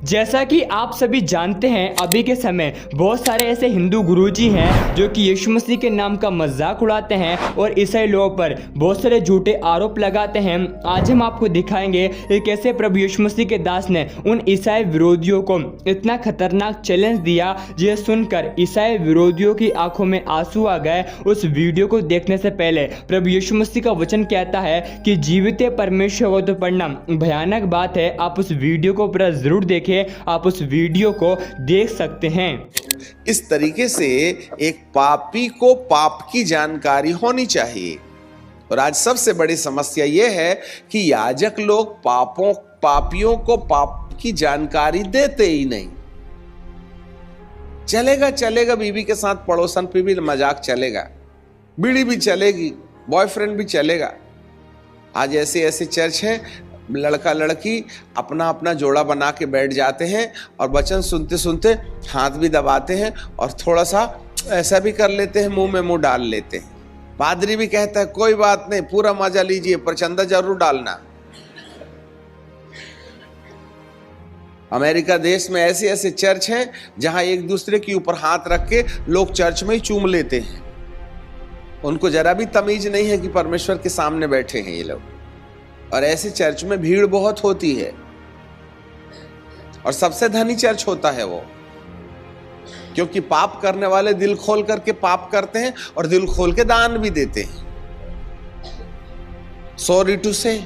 जैसा कि आप सभी जानते हैं, अभी के समय बहुत सारे ऐसे हिंदू गुरुजी हैं जो कि यीशु मसीह के नाम का मजाक उड़ाते हैं और ईसाई लोगों पर बहुत सारे झूठे आरोप लगाते हैं। आज हम आपको दिखाएंगे कि कैसे प्रभु यीशु मसीह के दास ने उन ईसाई विरोधियों को इतना खतरनाक चैलेंज दिया, जिसे सुनकर ईसाई विरोधियों की आंखों में आंसू आ गए। उस वीडियो को देखने से पहले प्रभु यीशु मसीह का वचन कहता है कि जीवित परमेश्वर को तो पढ़ना भयानक बात है। आप उस वीडियो को पूरा जरूर देखें, आप उस वीडियो को देख सकते हैं। इस तरीके से एक पापी को पाप की जानकारी होनी चाहिए। और आज सबसे बड़ी समस्या यह है कि याजक लोग पापियों को पाप की जानकारी देते ही नहीं। चलेगा बीवी के साथ पड़ोसन पे भी मजाक चलेगा, बीड़ी भी चलेगी, बॉयफ्रेंड भी चलेगा। आज ऐसे ऐसे चर्च है, लड़का लड़की अपना अपना जोड़ा बना के बैठ जाते हैं और वचन सुनते सुनते हाथ भी दबाते हैं और थोड़ा सा ऐसा भी कर लेते हैं, मुंह में मुंह डाल लेते हैं। पादरी भी कहता है कोई बात नहीं, पूरा मजा लीजिए, पर चंदा जरूर डालना। अमेरिका देश में ऐसे ऐसे चर्च हैं जहां एक दूसरे के ऊपर हाथ रख के लोग चर्च में ही चूम लेते हैं। उनको जरा भी तमीज नहीं है कि परमेश्वर के सामने बैठे हैं ये लोग। और ऐसे चर्च में भीड़ बहुत होती है और सबसे धनी चर्च होता है वो, क्योंकि पाप करने वाले दिल खोल करके पाप करते हैं और दिल खोल के दान भी देते हैं। सॉरी टू से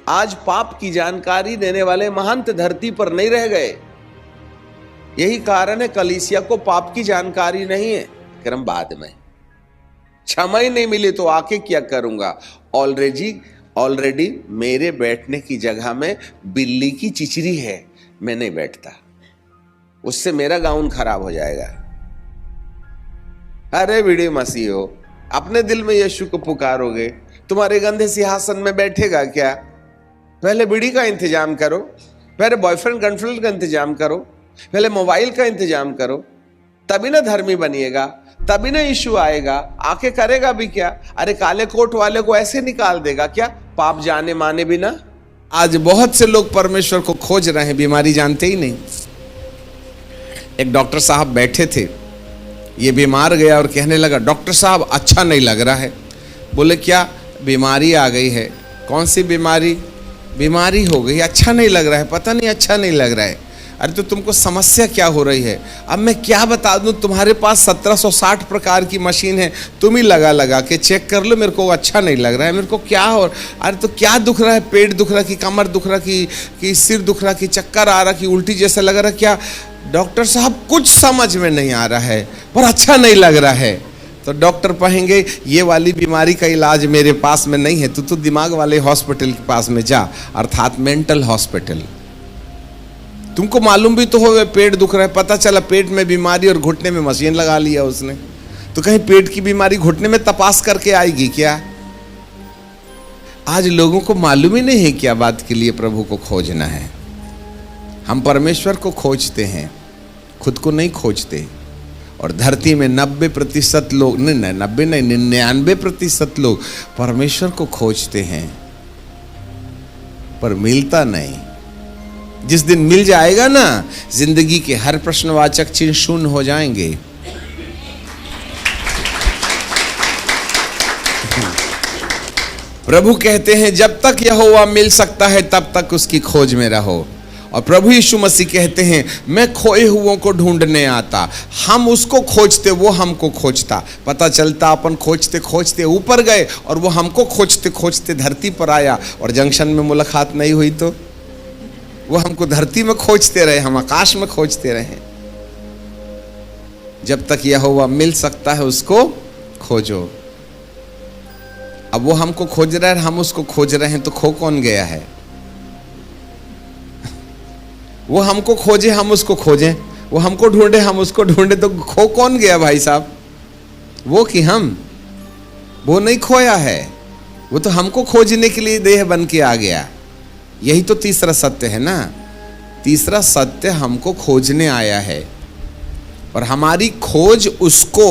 आज पाप की जानकारी देने वाले महंत धरती पर नहीं रह गए। यही कारण है कलीसिया को पाप की जानकारी नहीं है। क्रम बाद में क्षमा ही नहीं मिली तो आके क्या करूंगा। ऑलरेडी मेरे बैठने की जगह में बिल्ली की चिचरी है, मैं नहीं बैठता, उससे मेरा गाउन खराब हो जाएगा। अरे वीडियो मसीह हो, अपने दिल में यीशु को पुकारोगे, तुम्हारे गंदे सिंहासन में बैठेगा क्या? पहले बीड़ी का इंतजाम करो, पहले बॉयफ्रेंड गर्लफ्रेंड का इंतजाम करो, पहले मोबाइल का इंतजाम करो, तभी ना धर्मी बनिएगा, तभी ना यीशु आएगा। आके करेगा भी क्या? अरे काले कोट वाले को ऐसे निकाल देगा क्या, पाप जाने माने बिना? आज बहुत से लोग परमेश्वर को खोज रहे हैं, बीमारी जानते ही नहीं। एक डॉक्टर साहब बैठे थे, ये बीमार गया और कहने लगा डॉक्टर साहब अच्छा नहीं लग रहा है। बोले क्या? बीमारी आ गई है। कौन सी बीमारी? बीमारी हो गई, अच्छा नहीं लग रहा है। पता नहीं अच्छा नहीं लग रहा है। अरे तो तुमको समस्या क्या हो रही है? अब मैं क्या बता दूं, तुम्हारे पास 1760 प्रकार की मशीन है, तुम ही लगा के चेक कर लो, मेरे को अच्छा नहीं लग रहा है, मेरे को क्या हो। अरे तो क्या दुख रहा है? पेट दुख रहा, कि कमर दुख रहा, कि सिर दुख रहा, कि चक्कर आ रहा, कि उल्टी जैसा लग रहा? क्या डॉक्टर साहब कुछ समझ में नहीं आ रहा है, पर अच्छा नहीं लग रहा है। तो डॉक्टर कहेंगे ये वाली बीमारी का इलाज मेरे पास में नहीं है, तू तो दिमाग वाले हॉस्पिटल के पास में जा, अर्थात मेंटल हॉस्पिटल। तुमको मालूम भी तो हो पेट दुख रहा है, पता चला पेट में बीमारी और घुटने में मशीन लगा लिया उसने, तो कहीं पेट की बीमारी घुटने में तपास करके आएगी क्या? आज लोगों को मालूम ही नहीं है क्या बात के लिए प्रभु को खोजना है। हम परमेश्वर को खोजते हैं, खुद को नहीं खोजते। और धरती में 90% लोग, नहीं 90 नहीं 99% लोग परमेश्वर को खोजते हैं, पर मिलता नहीं। जिस दिन मिल जाएगा ना, जिंदगी के हर प्रश्नवाचक चिन्ह शून्य हो जाएंगे। प्रभु कहते हैं जब तक यहोवा मिल सकता है तब तक उसकी खोज में रहो। और प्रभु यीशु मसीह कहते हैं मैं खोए हुओं को ढूंढने आता। हम उसको खोजते, वो हमको खोजता। पता चलता अपन खोजते खोजते ऊपर गए और वो हमको खोजते खोजते धरती पर आया, और जंक्शन में मुलाकात नहीं हुई तो वो हमको धरती में खोजते रहे, हम आकाश में खोजते रहे। जब तक यहोवा मिल सकता है उसको खोजो। अब वो हमको खोज रहा है, हम उसको खोज रहे हैं, तो खो कौन गया है? वो हमको खोजे, हम उसको खोजें, वो हमको ढूंढे, हम उसको ढूंढे, तो खो कौन गया भाई साहब? वो कि हम? वो नहीं खोया है, वो तो हमको खोजने के लिए देह बन के आ गया। यही तो तीसरा सत्य है ना। तीसरा सत्य हमको खोजने आया है, और हमारी खोज उसको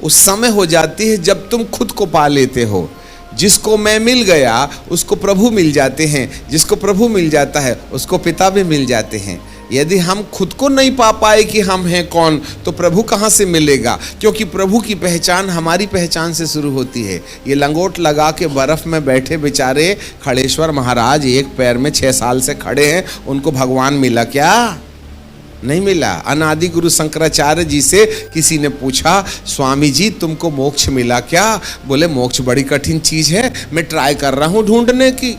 उस समय हो जाती है जब तुम खुद को पा लेते हो। जिसको मैं मिल गया उसको प्रभु मिल जाते हैं, जिसको प्रभु मिल जाता है उसको पिता भी मिल जाते हैं। यदि हम खुद को नहीं पा पाए कि हम हैं कौन, तो प्रभु कहाँ से मिलेगा? क्योंकि प्रभु की पहचान हमारी पहचान से शुरू होती है। ये लंगोट लगा के बर्फ में बैठे बेचारे खड़ेश्वर महाराज एक पैर में 6 साल से खड़े हैं, उनको भगवान मिला क्या? नहीं मिला। अनादि गुरु शंकराचार्य जी से किसी ने पूछा, स्वामी जी तुमको मोक्ष मिला क्या? बोले मोक्ष बड़ी कठिन चीज है, मैं ट्राई कर रहा हूं ढूंढने की।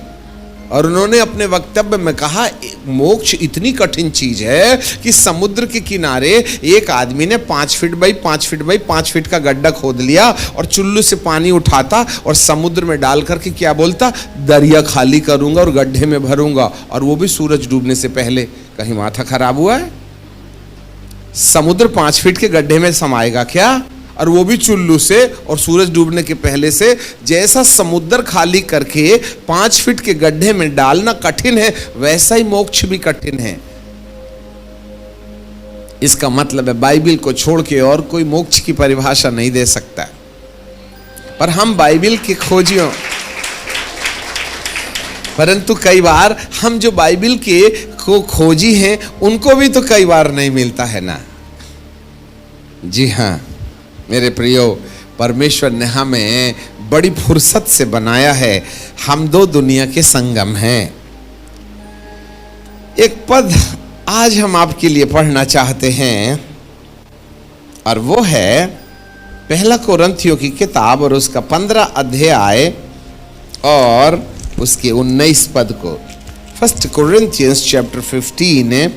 और उन्होंने अपने वक्तव्य में कहा, मोक्ष इतनी कठिन चीज है कि समुद्र के किनारे एक आदमी ने 5 feet by 5 feet by 5 feet का गड्ढा खोद लिया और चुल्लू से पानी उठाता और समुद्र में डाल करके क्या बोलता, दरिया खाली करूंगा और गड्ढे में भरूंगा, और वो भी सूरज डूबने से पहले। कहीं माथा खराब हुआ है? समुद्र 5 फीट के गड्ढे में समाएगा क्या? और वो भी चुल्लू से और सूरज डूबने के पहले से। जैसा समुद्र खाली करके 5 फीट के गड्ढे में डालना कठिन है, वैसा ही मोक्ष भी कठिन है। इसका मतलब है बाइबिल को छोड़ के और कोई मोक्ष की परिभाषा नहीं दे सकता। पर हम बाइबिल के खोजियों, परंतु कई बार हम जो बाइबिल के को खोजी हैं उनको भी तो कई बार नहीं मिलता है ना। जी हाँ मेरे प्रियो, परमेश्वर ने हमें बड़ी फुर्सत से बनाया है। हम दो दुनिया के संगम हैं। एक पद आज हम आपके लिए पढ़ना चाहते हैं और वो है 1 कोरिन्थियों की किताब और उसका 15 अध्याय और उसके 19 पद को। 1 Corinthians chapter 15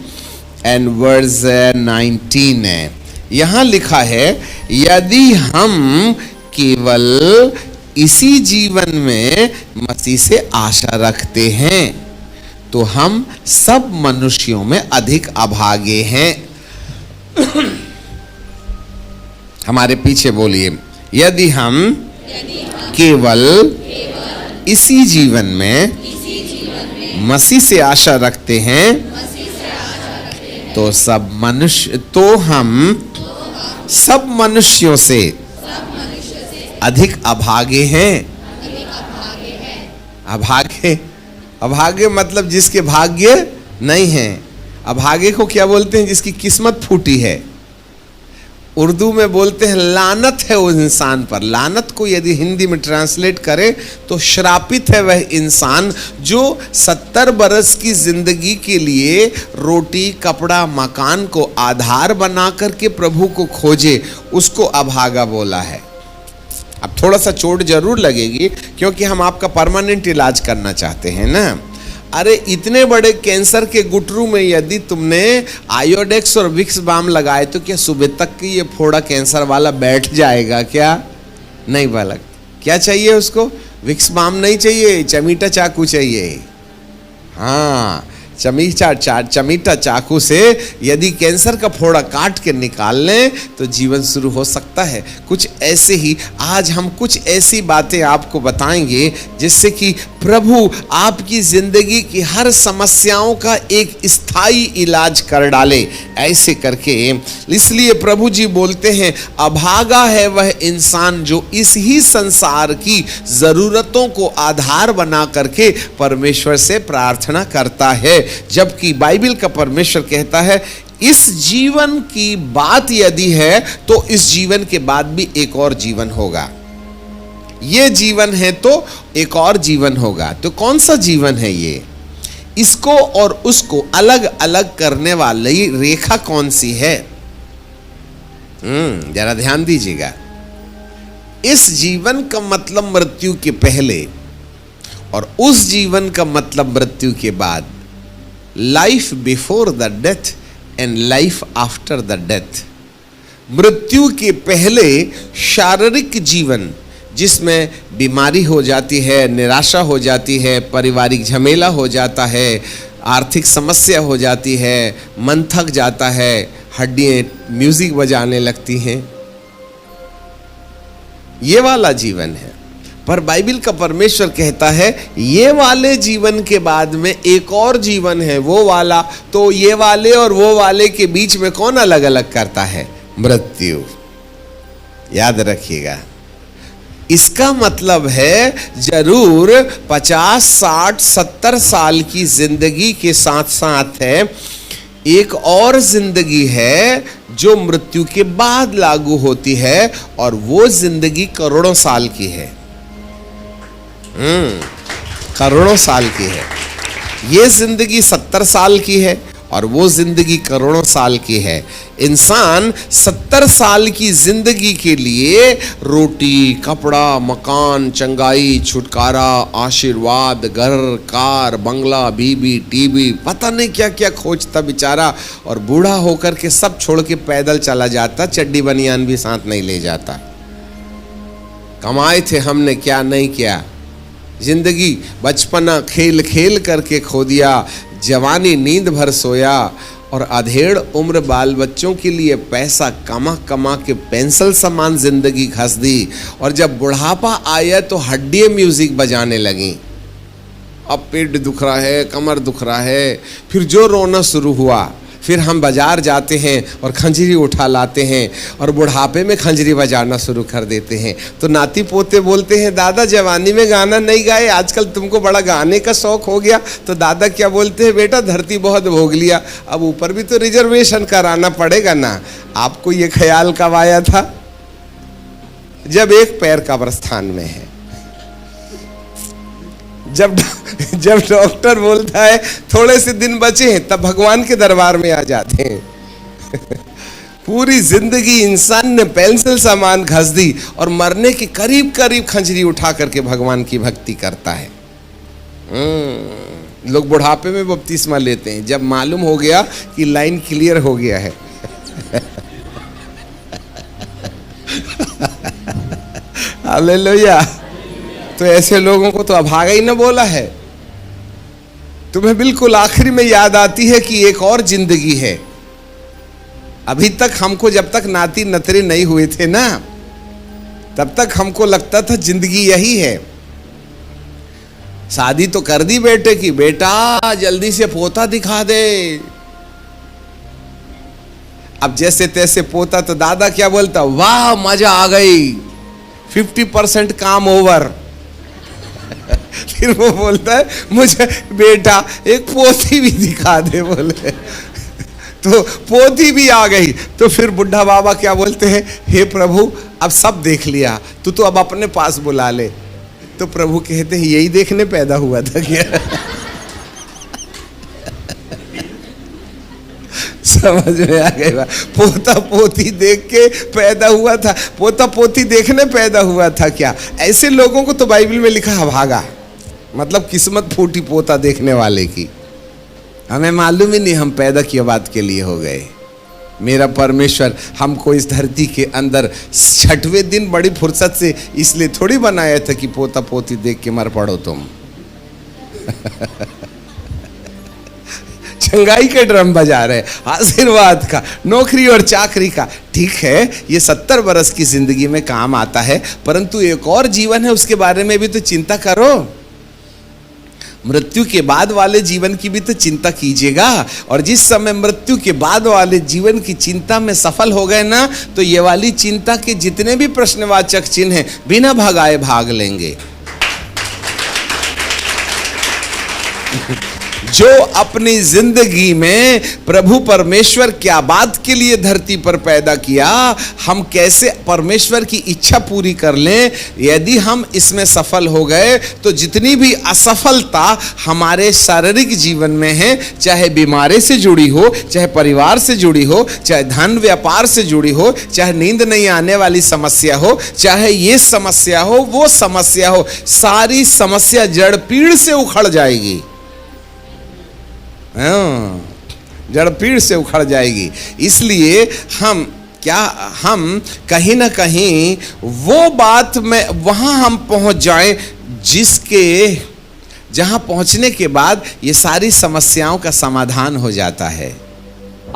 and verse 19 है। यहां लिखा है, यदि हम केवल इसी जीवन में मसीह से आशा रखते हैं तो हम सब मनुष्यों में अधिक अभागे हैं। हमारे पीछे बोलिए, यदि हम केवल इसी जीवन में मसीह से आशा रखते हैं तो हम सब मनुष्यों से अधिक अभागे हैं। अभागे मतलब जिसके भाग्य नहीं है। अभागे को क्या बोलते हैं? जिसकी किस्मत फूटी है। उर्दू में बोलते हैं लानत है उस इंसान पर। लानत को यदि हिंदी में ट्रांसलेट करें तो श्रापित है वह इंसान जो 70 बरस की जिंदगी के लिए रोटी कपड़ा मकान को आधार बना करके प्रभु को खोजे, उसको अभागा बोला है। अब थोड़ा सा चोट जरूर लगेगी क्योंकि हम आपका परमानेंट इलाज करना चाहते हैं ना। अरे इतने बड़े कैंसर के गुटरू में यदि तुमने आयोडेक्स और विक्स बाम लगाए तो क्या सुबह तक की ये फोड़ा कैंसर वाला बैठ जाएगा क्या? नहीं बालक। क्या चाहिए उसको? विक्स बाम नहीं चाहिए, चमीटा चाकू चाहिए। हाँ, चमीटा चाकू से यदि कैंसर का फोड़ा काट के निकाल लें तो जीवन शुरू हो सकता है। कुछ ऐसे ही आज हम कुछ ऐसी बातें आपको बताएंगे जिससे कि प्रभु आपकी जिंदगी की हर समस्याओं का एक स्थायी इलाज कर डाले। ऐसे करके इसलिए प्रभु जी बोलते हैं, अभागा है वह इंसान जो इस ही संसार की जरूरतों को आधार बना करके परमेश्वर से प्रार्थना करता है। जबकि बाइबल का परमेश्वर कहता है इस जीवन की बात यदि है तो इस जीवन के बाद भी एक और जीवन होगा। ये जीवन है तो एक और जीवन होगा। तो कौन सा जीवन है ये? इसको और उसको अलग अलग करने वाली रेखा कौन सी है? जरा ध्यान दीजिएगा। इस जीवन का मतलब मृत्यु के पहले और उस जीवन का मतलब मृत्यु के बाद। Life before the death and life after the death. मृत्यु के पहले शारीरिक जीवन जिसमें बीमारी हो जाती है, निराशा हो जाती है, पारिवारिक झमेला हो जाता है, आर्थिक समस्या हो जाती है, मन थक जाता है, हड्डियां म्यूजिक बजाने लगती हैं, ये वाला जीवन है। पर बाइबल का परमेश्वर कहता है ये वाले जीवन के बाद में एक और जीवन है, वो वाला। तो ये वाले और वो वाले के बीच में कौन अलग अलग करता है? मृत्यु। याद रखिएगा, इसका मतलब है जरूर 50, 60, 70 साल की जिंदगी के साथ साथ है एक और जिंदगी है जो मृत्यु के बाद लागू होती है, और वो जिंदगी करोड़ों साल की है। करोड़ों साल की है। ये जिंदगी 70 साल की है और वो जिंदगी करोड़ों साल की है। इंसान 70 साल की जिंदगी के लिए रोटी, कपड़ा, मकान, चंगाई, छुटकारा, आशीर्वाद, घर, कार, बंगला, बीबी, टीवी, पता नहीं क्या क्या खोजता बेचारा, और बूढ़ा होकर के सब छोड़ के पैदल चला जाता, चड्डी बनियान भी साथ नहीं ले जाता। कमाए थे हमने, क्या नहीं किया। जिंदगी बचपना खेल खेल करके खो दिया, जवानी नींद भर सोया, और अधेड़ उम्र बाल बच्चों के लिए पैसा कमा कमा के पेंसिल समान जिंदगी घस दी, और जब बुढ़ापा आया तो हड्डी म्यूजिक बजाने लगी। अब पेट दुख रहा है, कमर दुख रहा है, फिर जो रोना शुरू हुआ। फिर हम बाजार जाते हैं और खंजरी उठा लाते हैं, और बुढ़ापे में खंजरी बजाना शुरू कर देते हैं। तो नाती पोते बोलते हैं, दादा जवानी में गाना नहीं गाए, आजकल तुमको बड़ा गाने का शौक हो गया। तो दादा क्या बोलते हैं, बेटा धरती बहुत भोग लिया, अब ऊपर भी तो रिजर्वेशन कराना पड़ेगा ना। आपको ये ख्याल कब आया था? जब एक पैर कब्रिस्तान में है, जब डॉक्टर बोलता है थोड़े से दिन बचे हैं, तब भगवान के दरबार में आ जाते हैं। पूरी जिंदगी इंसान ने पेंसिल सामान घस दी, और मरने के करीब करीब खंजरी उठा करके भगवान की भक्ति करता है। लोग बुढ़ापे में बपतिस्मा लेते हैं जब मालूम हो गया कि लाइन क्लियर हो गया है। हालेलुया। तो ऐसे लोगों को तो अभागा ही न बोला है। तुम्हें बिल्कुल आखिरी में याद आती है कि एक और जिंदगी है। अभी तक हमको, जब तक नाती नतरे नहीं हुए थे ना, तब तक हमको लगता था जिंदगी यही है। शादी तो कर दी बेटे की, बेटा जल्दी से पोता दिखा दे। अब जैसे तैसे पोता, तो दादा क्या बोलता, वाह मजा आ गई, 50% काम ओवर। फिर वो बोलता है, मुझे बेटा एक पोती भी दिखा दे, बोले। तो पोती भी आ गई। तो फिर बुढ़ा बाबा क्या बोलते हैं, हे प्रभु अब सब देख लिया, तू तो अब अपने पास बुला ले। तो प्रभु कहते हैं, यही देखने पैदा हुआ था क्या? समझ में आ गई बात। पोता पोती देख के पैदा हुआ था, पोता पोती देखने पैदा हुआ था क्या? ऐसे लोगों को तो बाइबल में लिखा है भागा, मतलब किस्मत फूटी पोता देखने वाले की। हमें मालूम ही नहीं हम पैदा किया बात के लिए हो गए। मेरा परमेश्वर हमको इस धरती के अंदर 6वें दिन बड़ी फुर्सत से इसलिए थोड़ी बनाया था कि पोता पोती देख के मर पड़ो तुम। चंगाई के ड्रम बजा रहे, आशीर्वाद का, नौकरी और चाकरी का। ठीक है, ये 70 बरस की जिंदगी में काम आता है, परंतु एक और जीवन है, उसके बारे में भी तो चिंता करो। मृत्यु के बाद वाले जीवन की भी तो चिंता कीजिएगा। और जिस समय मृत्यु के बाद वाले जीवन की चिंता में सफल हो गए ना, तो ये वाली चिंता के जितने भी प्रश्नवाचक चिन्ह हैं, बिना भगाए भाग लेंगे। जो अपनी जिंदगी में प्रभु परमेश्वर क्या बात के लिए धरती पर पैदा किया, हम कैसे परमेश्वर की इच्छा पूरी कर लें, यदि हम इसमें सफल हो गए, तो जितनी भी असफलता हमारे शारीरिक जीवन में है, चाहे बीमारी से जुड़ी हो, चाहे परिवार से जुड़ी हो, चाहे धन व्यापार से जुड़ी हो, चाहे नींद नहीं आने वाली समस्या हो, चाहे ये समस्या हो, वो समस्या हो, सारी समस्या जड़ पीड़ से उखड़ जाएगी। जड़ पीड़ से उखड़ जाएगी। इसलिए हम कहीं ना कहीं वो बात में वहां हम पहुंच जाएं जहां पहुंचने के बाद ये सारी समस्याओं का समाधान हो जाता है।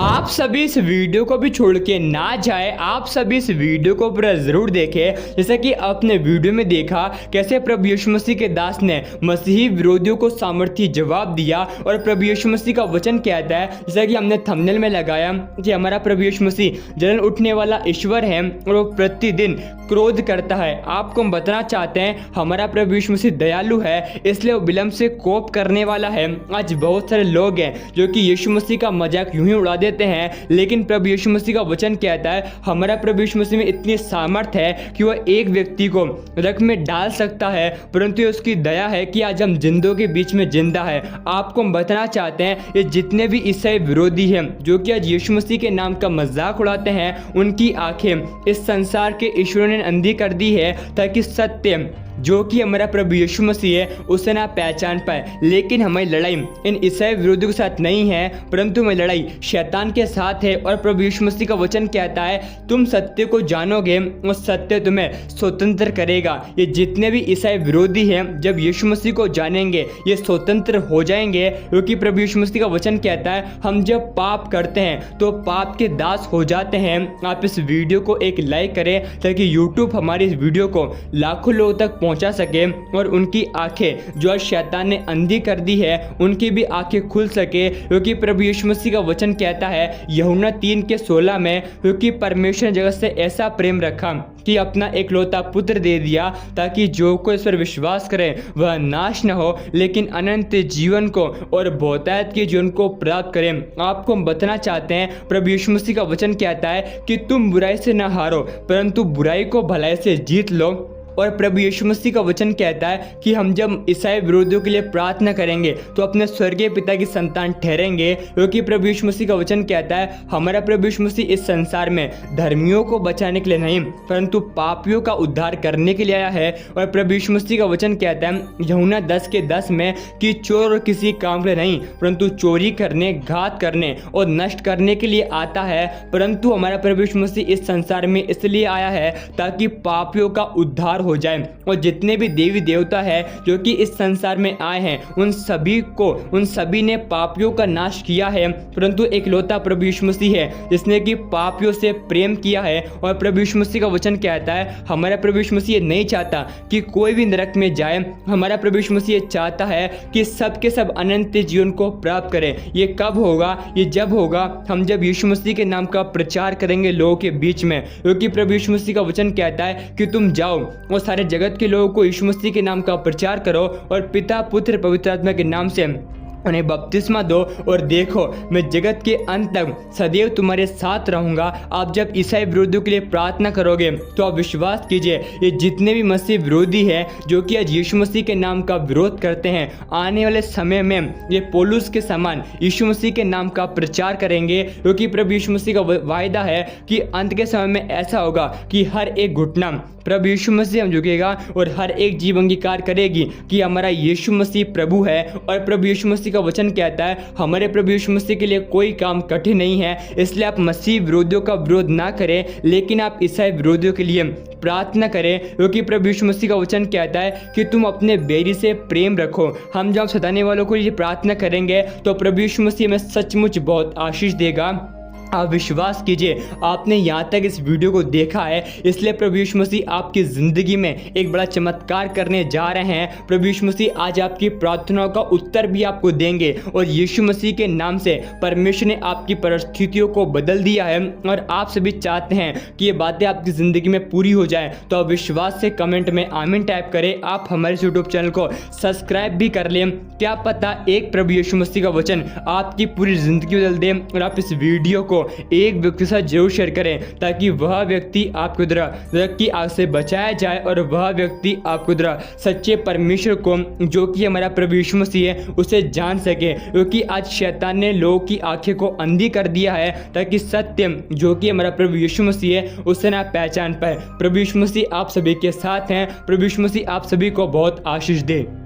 आप सभी इस वीडियो को भी छोड़ के ना जाए, आप सभी इस वीडियो को पूरा जरूर देखें। जैसे कि आपने वीडियो में देखा कैसे प्रभु यीशु मसीह के दास ने मसीही विरोधियों को सामर्थ्य जवाब दिया और प्रभु यीशु मसीह का वचन कहता है, जैसा कि हमने थंबनेल में लगाया कि हमारा प्रभु यीशु मसीह जलन उठने वाला ईश्वर है और वो प्रतिदिन क्रोध करता है। आपको हम बताना चाहते हैं हमारा प्रभु यीशु मसीह दयालु है, इसलिए वो विलंब से कोप करने वाला है। आज बहुत सारे लोग हैं जो कि यीशु मसीह का मजाक यूं ही उड़ा देते हैं, लेकिन प्रभु यीशु मसीह का वचन कहता है हमारा प्रभु यीशु मसीह में इतनी सामर्थ है कि वह एक व्यक्ति को रख में डाल सकता है, परंतु ये उसकी दया है कि आज हम जिंदों के बीच में जिंदा है। आपको हम बताना चाहते हैं ये जितने भी ईसाई विरोधी हैं जो कि आज यीशु मसीह के नाम का मजाक उड़ाते हैं, उनकी आंखें इस संसार के ईश्वर ने अंधी कर दी है ताकि सत्य जो कि हमारा प्रभु यीशु मसीह है उसे ना पहचान पाए। लेकिन हमारी लड़ाई इन ईसाई विरोधियों के साथ नहीं है, परंतु हमारी लड़ाई शैतान के साथ है। और प्रभु यीशु मसीह का वचन कहता है तुम सत्य को जानोगे और सत्य तुम्हें स्वतंत्र करेगा। ये जितने भी ईसाई विरोधी हैं जब यीशु मसीह को जानेंगे ये स्वतंत्र हो जाएंगे, क्योंकि प्रभु यीशु मसीह का वचन कहता है हम जब पाप करते हैं तो पाप के दास हो जाते हैं। आप इस वीडियो को एक लाइक करें ताकि यूट्यूब हमारी इस वीडियो को लाखों लोगों तक पहुंचा सके और उनकी आंखें जो शैतान ने अंधी कर दी है उनकी भी आंखें खुल सके, क्योंकि प्रभु यीशु मसीह का वचन कहता है यूहन्ना 3:16 में, क्योंकि परमेश्वर ने जगत से ऐसा प्रेम रखा कि अपना एकलौता पुत्र दे दिया ताकि जो कोई इस पर विश्वास करे वह नाश न हो लेकिन अनंत जीवन को और बहुतायत के जीवन को प्राप्त करें। आपको हम बताना चाहते हैं प्रभु यीशु मसीह का वचन कहता है कि तुम बुराई से न हारो परंतु बुराई को भलाई से जीत लो। और प्रभु यीशु मसीह का वचन कहता है कि हम जब ईसाई विरोधियों के लिए प्रार्थना करेंगे तो अपने स्वर्गीय पिता की संतान ठहरेंगे, क्योंकि प्रभु यीशु मसीह का वचन कहता है हमारा प्रभु यीशु मसीह इस संसार में धर्मियों को बचाने के लिए नहीं परंतु पापियों का उद्धार करने के लिए आया है। और प्रभु यीशु मसीह का वचन कहता है यूहन्ना 10:10 में कि चोर और किसी काम के लिए नहीं परंतु चोरी करने, घात करने और नष्ट करने के लिए आता है, परंतु हमारा प्रभु यीशु मसीह इस संसार में इसलिए आया है ताकि पापियों का उद्धार हो जाए। और जितने भी देवी देवता है जो कि इस संसार में आए हैं उन सभी ने पापियों का नाश किया है, परंतु एकलौता प्रभु यीशु मसीह है जिसने कि पापियों से प्रेम किया है। और प्रभु यीशु मसीह का वचन कहता है हमारा प्रभु यीशु मसीह नहीं चाहता कि कोई भी नरक में जाए, हमारा प्रभु यीशु मसीह चाहता है कि सब के सब अनंत जीवन को प्राप्त करें। ये कब होगा? ये जब होगा हम जब यीशु मसीह के नाम का प्रचार करेंगे लोगों के बीच में, क्योंकि प्रभु यीशु मसीह का वचन कहता है कि तुम जाओ और सारे जगत के लोगों को यीशु मसीह के नाम का प्रचार करो और पिता, पुत्र, पवित्र आत्मा के नाम से उन्हें बपतिस्मा दो और देखो मैं जगत के अंत तक सदैव तुम्हारे साथ रहूंगा। आप जब ईसाई विरोधियों के लिए प्रार्थना करोगे तो आप विश्वास कीजिए ये जितने भी मसीह विरोधी हैं जो कि आज यीशु मसीह के नाम का विरोध करते हैं, आने वाले समय में ये पौलुस के समान यीशु मसीह के नाम का प्रचार करेंगे, क्योंकि प्रभु यीशु मसीह का वायदा है कि अंत के समय में ऐसा होगा कि हर एक घुटना प्रभु यीशु मसीह हम झुकेगा और हर एक जीव अंगीकार करेगी कि हमारा यीशु मसीह प्रभु है। और प्रभु यीशु मसीह का वचन कहता है हमारे प्रभु यीशु मसीह के लिए कोई काम कठिन नहीं है, इसलिए आप मसीह विरोधियों का विरोध ना करें लेकिन आप ईसाई विरोधियों के लिए प्रार्थना करें, क्योंकि प्रभु यीशु मसीह का वचन कहता है कि तुम अपने बैरी से प्रेम रखो। हम जब सताने वालों को ये प्रार्थना करेंगे तो प्रभु यीशु मसीह हमें सचमुच बहुत आशीष देगा। आप विश्वास कीजिए आपने यहाँ तक इस वीडियो को देखा है, इसलिए प्रभु यीशु मसीह आपकी ज़िंदगी में एक बड़ा चमत्कार करने जा रहे हैं। प्रभु यीशु मसीह आज आपकी प्रार्थनाओं का उत्तर भी आपको देंगे और यीशु मसीह के नाम से परमेश्वर ने आपकी परिस्थितियों को बदल दिया है। और आप सभी चाहते हैं कि ये बातें आपकी ज़िंदगी में पूरी हो जाए तो आप विश्वास से कमेंट में आमीन टाइप करें। आप हमारे यूट्यूब चैनल को सब्सक्राइब भी कर लें, क्या पता एक प्रभु यीशु मसीह का वचन आपकी पूरी ज़िंदगी बदल दे। और आप इस वीडियो को एक व्यक्ति के साथ जरूर शेयर करें ताकि वह व्यक्ति आपको नरक की आग से बचाया जाए और वह व्यक्ति आपको सच्चे परमेश्वर को जो कि हमारा प्रभु यीशु मसीह है उसे जान सके, क्योंकि आज शैतान ने लोगों की आंखें को अंधी कर दिया है ताकि सत्य जो कि हमारा प्रभु यीशु मसीह है उसे ना पहचान पाए। प्रभु यीशु मसीह आप सभी के साथ हैं। प्रभु यीशु मसीह आप सभी को बहुत आशीष दे।